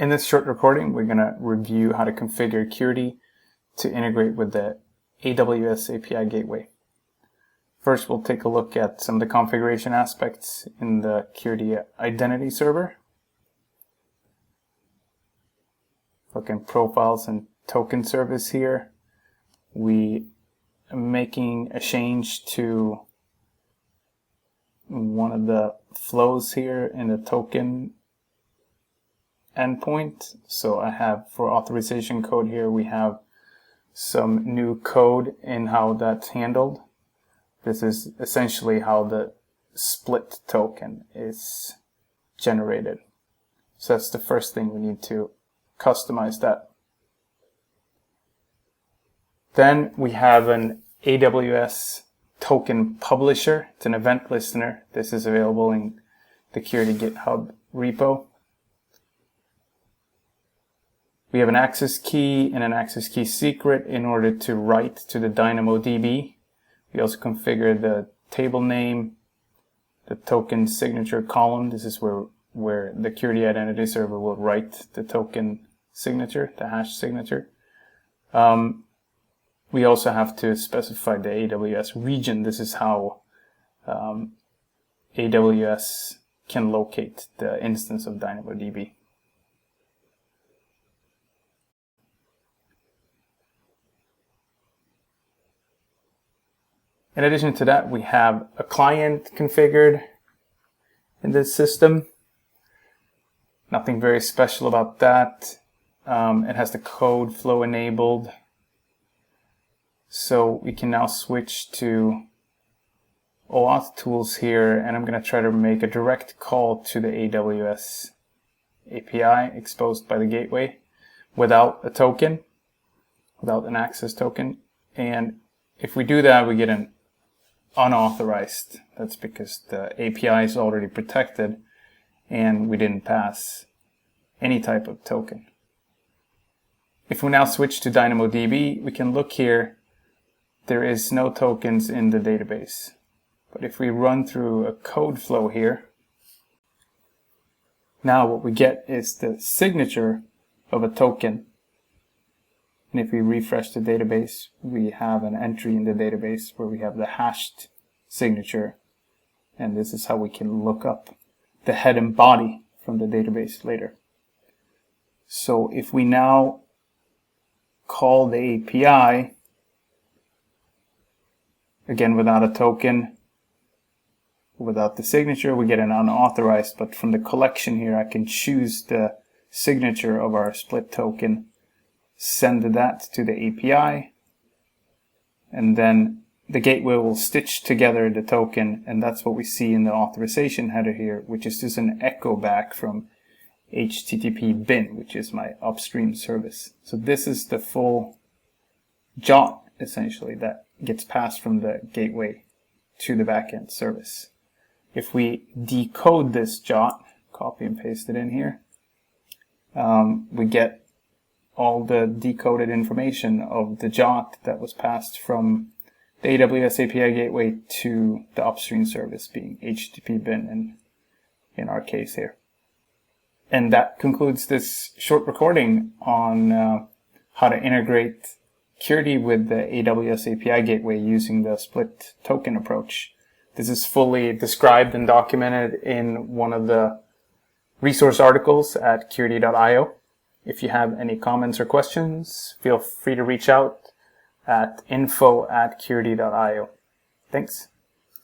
In this short recording, we're going to review how to configure Curity to integrate with the AWS API Gateway. First, we'll take a look at some of the configuration aspects in the Curity Identity Server. Look in Profiles and Token Service here. We are making a change to one of the flows here in the token endpoint. So I have, for authorization code here, we have some new code in how that's handled. This is essentially how the split token is generated. So that's the first thing we need to customize that. Then we have an AWS Token Publisher. It's an event listener. This is available in the Curity GitHub repo. We have an access key and an access key secret in order to write to the DynamoDB. We also configure the table name, the token signature column. This is where the Curity Identity Server will write the token signature, the hash signature. We also have to specify the AWS region. This is how AWS can locate the instance of DynamoDB. In addition to that, we have a client configured in this system. Nothing very special about that. It has the code flow enabled. So we can now switch to OAuth tools here, and I'm going to try to make a direct call to the AWS API exposed by the gateway without a token, without an access token. And if we do that, we get an unauthorized. That's because the API is already protected and we didn't pass any type of token. If we now switch to DynamoDB, we can look here. There is no tokens in the database. But if we run through a code flow here, now what we get is the signature of a token. And if we refresh the database, we have an entry in the database where we have the hashed signature. And this is how we can look up the head and body from the database later. So if we now call the API, again without a token, without the signature, we get an unauthorized. But from the collection here, I can choose the signature of our split token, send that to the API, and then the gateway will stitch together the token, and that's what we see in the authorization header here, which is just an echo back from HTTP bin, which is my upstream service. So this is the full JOT, essentially, that gets passed from the gateway to the backend service. If we decode this JOT, copy and paste it in here, we get all the decoded information of the JOT that was passed from the AWS API Gateway to the upstream service, being HTTP bin in our case here. And that concludes this short recording on how to integrate Curity with the AWS API Gateway using the split token approach. This is fully described and documented in one of the resource articles at curity.io. If you have any comments or questions, feel free to reach out at info@curity.io. Thanks.